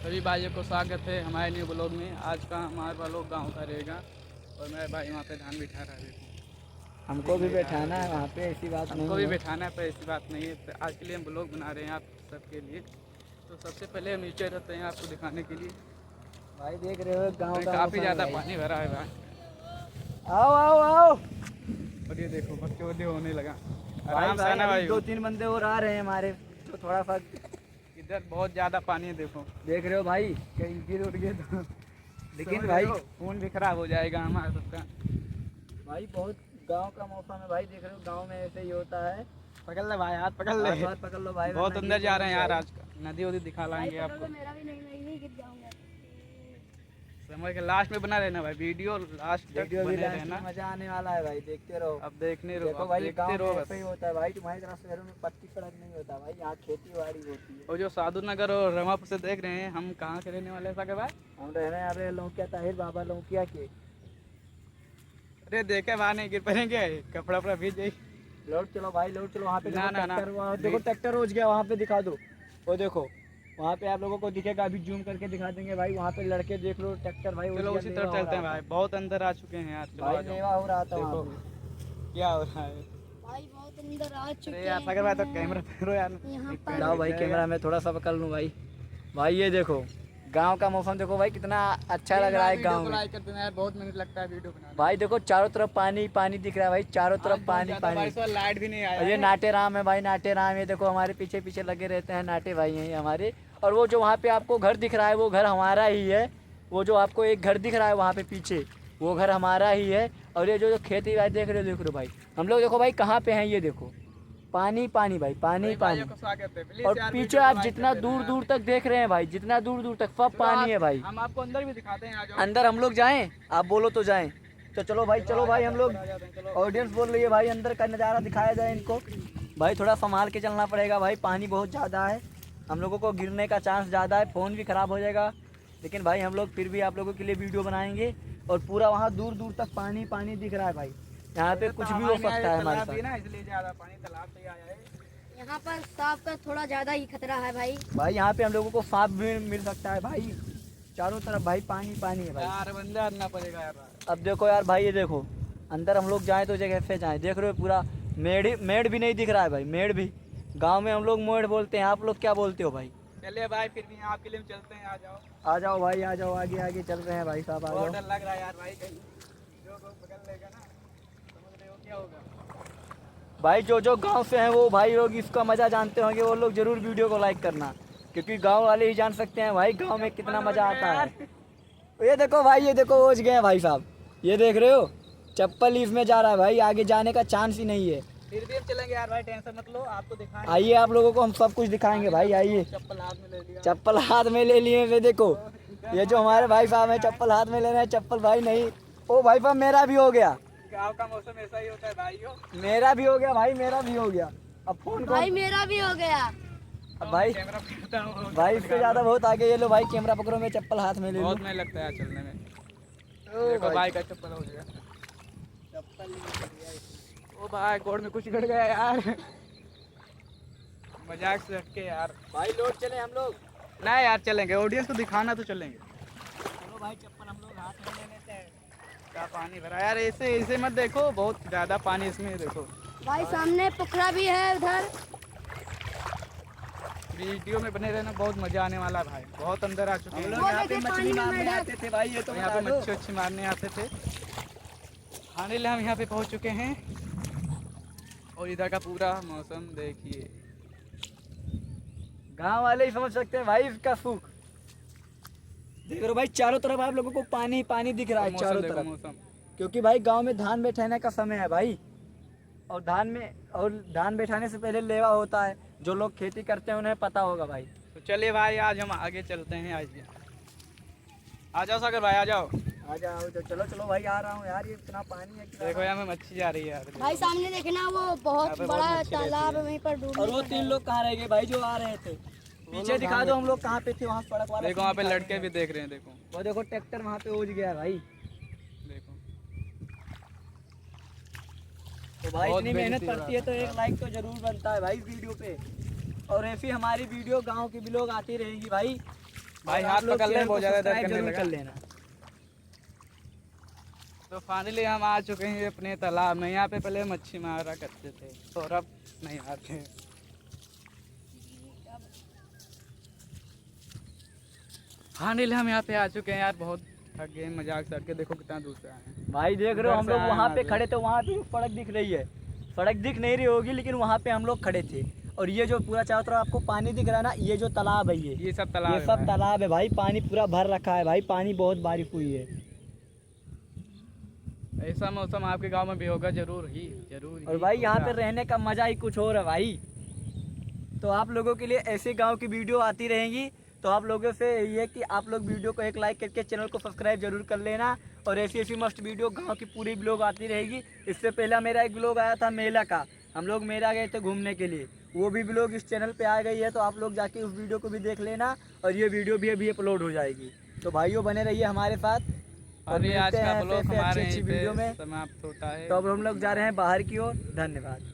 सभी भाइयों को स्वागत है हमारे न्यू ब्लॉग में। आज का हमारा लोग गांव का रहेगा और मेरा भाई वहाँ पे धान बिठा रहा है। देखो हमको भी बैठाना है वहाँ पे, ऐसी बात नहीं है। हमको भी बैठाना है, पर ऐसी बात नहीं है। तो आज के लिए हम ब्लॉग बना रहे हैं आप सबके लिए। तो सबसे पहले हम नीचे रहते हैं आपको दिखाने के लिए। भाई देख रहे हो गांव का काफ़ी मौसम ज़्यादा भाई। पानी भरा है भाई। आओ आओ आओ और ये देखो बच्चे होने लगा। भाई आराम से आना भाई। दो तीन बंदे और आ रहे हैं हमारे, तो थोड़ा सा इधर बहुत ज़्यादा पानी है। देखो देख रहे हो भाई, कहीं गिर उठ गए तो लेकिन भाई फोन भी खराब हो जाएगा हमारा सबका। भाई बहुत गांव का मौसम है भाई। देख रहे हो गांव में ऐसे ही होता है। पकड़ ले भाई, हाथ पकड़ ले। हाथ पकड़ लो भाई, बहुत वरना अंदर गिर जा रहे हैं यार। जाएगा। आज का नदी वदी दिखा लाएंगे आपको। मेरा भी नहीं गिर जाऊंगा। समझ के लास्ट में बना रहना भाई, वीडियो लास्ट तक वीडियो भी बने लास्ट रहना। में मजा आने वाला है भाई, देखते रहो। अब देखने रहो, देखो अब भाई देखते गांव रहो में बस। ऐसे ही होता है भाई। तुम्हारी तरफ शहरों में पत्ती सड़क नहीं होता भाई, यहाँ खेती बाड़ी होती है। और जो साधु नगर और रमापुर से देख रहे हैं, हम कहाँ के रहने वाले हैं सागर भाई? हम रह रहे हैं अरे लौकिया ताहिर बाबा लौकिया के। अरे देखे वहाँ नहीं गिर पड़ेंगे, कपड़ा वपड़ा भीज जाए। लौट चलो भाई, लौट चलो। वहाँ पे ना, देखो ना, ना। ट्रैक्टर, वहाँ देखो ट्रैक्टर रोज गया, वहाँ पे दिखा दो। वो देखो वहाँ पे आप लोगों को दिखेगा, अभी जूम करके दिखा देंगे भाई। वहाँ पे लड़के देख लो, ट्रैक्टर भाई चलो उसी तरफ चलते हैं भाई, बहुत अंदर आ चुके हैं यार। चलो आ भाई जाओ। मेवा हो रहा था वहाँ देखो पे। क्या हो रहा है। भाई बहुत अंदर आ चुके अरे यार सागर भाई तो कैमरा पकड़ो यार। यहाँ पर लाओ भाई कैमरा में थोड़ा सा पकड़ लूँ भाई। भाई ये देखो गांव का मौसम देखो भाई, कितना अच्छा लग रहा है गांव में। लाइक कर देना यार, बहुत मेहनत लगता है वीडियो बनाने। भाई देखो चारों तरफ पानी पानी दिख रहा है भाई, चारों तरफ पानी पानी। लाइट भी नहीं आया। और ये नाटे राम है भाई, नाटे राम। ये देखो हमारे पीछे पीछे लगे रहते हैं नाटे भाई हैं ये हमारे। और वो जो वहाँ पे आपको घर दिख रहा है, वो घर हमारा ही है। वो जो आपको एक घर दिख रहा है वहाँ पे पीछे, वो घर हमारा ही है। और ये जो खेती भाई देख रहे हो भाई, हम लोग देखो भाई कहाँ पे हैं। ये देखो पानी पानी भाई, पानी पानी। और पीछे आप जितना दूर दूर तक देख रहे हैं भाई, जितना दूर दूर तक सब पानी है भाई। हम आपको अंदर भी दिखाते हैं, आ जाओ। अंदर हम लोग जाएं? आप बोलो तो जाएं। तो चलो भाई, चलो भाई। हम लोग ऑडियंस बोल रही है भाई, अंदर का नज़ारा दिखाया जाए इनको। भाई थोड़ा संभाल के चलना पड़ेगा भाई, पानी बहुत ज़्यादा है। हम लोगों को गिरने का चांस ज़्यादा है, फ़ोन भी ख़राब हो जाएगा। लेकिन भाई हम लोग फिर भी आप लोगों के लिए वीडियो बनाएंगे। और पूरा वहाँ दूर दूर तक पानी पानी दिख रहा है भाई। यहाँ पे कुछ भी हो सकता है हमारे साथ। इसलिए ज्यादा पानी तालाब से आया है। यहाँ पर सांप का थोड़ा ज्यादा ही खतरा है भाई। भाई यहाँ पे हम लोगों को सांप भी मिल सकता है भाई। चारों तरफ भाई पानी पानी है भाई। यार बंदे आना पड़ेगा यार। अब देखो यार भाई, ये देखो अंदर हम लोग जाएं तो जगह से जाएं। देख रहे हो पूरा मेड़ भी नहीं दिख रहा है भाई, मेड़ भी। गांव में हम लोग मेड़ बोलते हैं, आप लोग क्या बोलते हो भाई? चलिए भाई, फिर भी आपके लिए चलते हैं, आ जाओ। आ जाओ भाई, आ जाओ, आगे आगे चल रहे हैं भाई साहब, आ बहुत जाओ। डर लग रहा है यार भाई, कहीं जो पकड़ लेगा ना, समझ रहे हो क्या होगा। भाई जो गांव से हैं वो भाई लोग इसका मज़ा जानते होंगे, वो लोग जरूर वीडियो को लाइक करना, क्योंकि गांव वाले ही जान सकते हैं भाई गांव में कितना मज़ा आता है। ये देखो भाई, ये देखो पहुँच गए हैं भाई साहब। ये देख रहे हो चप्पल इसमें जा रहा है भाई, आगे जाने का चांस ही नहीं है। फिर भी हम चलेंगे यार भाई, टेंशन मत लो, आपको दिखाएंगे। आइए आप लोगों को हम सब कुछ दिखाएंगे भाई, आइए। चप्पल हाथ में ले लिया। चप्पल हाथ में ले लिए वे देखो, ये जो हमारे भाई साहब हैं चप्पल हाथ में ले रहे हैं। चप्पल भाई नहीं, ओ भाई साहब मेरा भी हो गया। गाँव का मौसम ऐसा ही होता है भाइयों। मेरा भी हो गया भाई, मेरा भी हो गया। अब फोन को भाई मेरा भी हो गया। अब भाई कैमरा पकड़ता हूँ भाई इससे ज्यादा बहुत आगे। ये लो भाई कैमरा पकड़ो, मैं चप्पल हाथ में ले लूं। बहुत मेहनत लगता है यार चलने में। ओ देखो भाई भाई का चप्पल हो गया। ओ भाई गोड़ में कुछ गड़ गया यार। मजाक से हट के यार। भाई लौट चले हम लोग। ना यार चलेंगे, ऑडियंस को दिखाना तो चलेंगे। चलो भाई चप्पल हम लोग हाथ में ले लेते हैं। क्या पानी भरा यार, ऐसे ऐसे मत देखो, बहुत ज्यादा पानी इसमें है, देखो। भाई सामने पोखरा भी है उधर। वीडियो में बने रहना, बहुत मजा आने वाला है भाई। बहुत अंदर आ चुके हम हैं। लोग वो यहाँ पे देखिए मछली पानी में मारने मेढक। आते थे भाई, ये तो यहाँ पे बता दो। मच्छी अच्छी मारने आते थे। खाने लिए हम यहाँ पे पहुँच चुके हैं। और इधर का पूरा मौसम देखिए। गांव वाले ही समझ सकते हैं भाई इसका सुख। देख रहे हो भाई चारों तरफ आप लोगों को पानी ही पानी दिख रहा है मौसम चारों देखो, तरफ। मौसम। क्योंकि भाई गांव में धान बैठाने का समय है भाई। और धान बैठाने से पहले लेवा होता है। जो लोग खेती करते हैं उन्हें पता होगा भाई। तो चलिए भाई, आज हम आगे चलते हैं। आज आ जाओ सागर भाई, आ जाओ। आ जाओ तो चलो चलो भाई, आ रहा हूँ यार। ये इतना पानी है कि देखो यहाँ में मच्छी जा रही है यार। भाई सामने देखना, वो यहाँ बहुत पे बड़ा बहुत मच्छी तालाब रहती है, वहीं पर और डूबने वो का तीन है। लोग कहाँ रह गए भाई जो आ रहे थे? पीछे दिखा दो हम लोग कहाँ पे थे, वहाँ सड़क वाला। देखो वहाँ पे लड़के भी देख रहे हैं, देखो वो देखो ट्रैक्टर वहाँ पे उज गया भाई। देखो। तो भाई बहुत इतनी मेहनत बेइज्जती हो पड़ती है रहा तो था। एक लाइक तो जरूर बनता है भाई वीडियो पे। और ऐसी हमारी वीडियो गांव की भी लोग आती रहेंगी भाई। भाई और हाथ आप लोग पकड़ ले, चैनल बहुत को ज्यादा दर्द सब्सक्राइब करने जरूर लगा। कर लेना। तो फाइनली हम आ चुके हैं अपने तालाब में। यहाँ पे पहले मच्छी मारा करते थे और अब नहीं आते। फाइनली हम यहाँ पे आ चुके हैं यार, बहुत थक गए, मजाक सर के देखो कितना दूर से आए हैं। भाई देख रहे हो उधर हम से लोग आए वहाँ पे आगे। खड़े थे, वहाँ पे सड़क दिख रही है, सड़क दिख नहीं रही होगी लेकिन वहाँ पे हम लोग खड़े थे। और ये जो पूरा चारों तरफ आपको पानी दिख रहा है ना, ये जो तालाब है ये सब तालाब ये है सब भाई। तालाब है भाई। पानी पूरा भर रखा है भाई, पानी बहुत बारिश हुई है। ऐसा मौसम आपके गांव में भी होगा जरूर ही, जरूर ही और भाई यहाँ पे होगा। रहने का मजा ही कुछ और है भाई। तो आप लोगों के लिए ऐसे गांव की वीडियो आती रहेंगी। तो आप लोगों से यही है कि आप लोग वीडियो को एक लाइक करके चैनल को सब्सक्राइब जरूर कर लेना। और ऐसी ऐसी मस्त वीडियो गांव की पूरी ब्लॉग आती रहेगी। इससे पहला मेरा एक ब्लॉग आया था मेला का, हम लोग मेला गए थे घूमने के लिए, वो भी ब्लॉग इस चैनल पे आ गई है। तो आप लोग जाके उस वीडियो को भी देख लेना और ये वीडियो भी अभी अपलोड हो जाएगी। तो भाइयों बने रहिए हमारे साथ और और ये आज मिलते का हैं ब्लॉग ऐसे हमारे अच्छी यहीं पे वीडियो में। समाप्त होता है। तो अब हम लोग जा रहे हैं बाहर की ओर। धन्यवाद।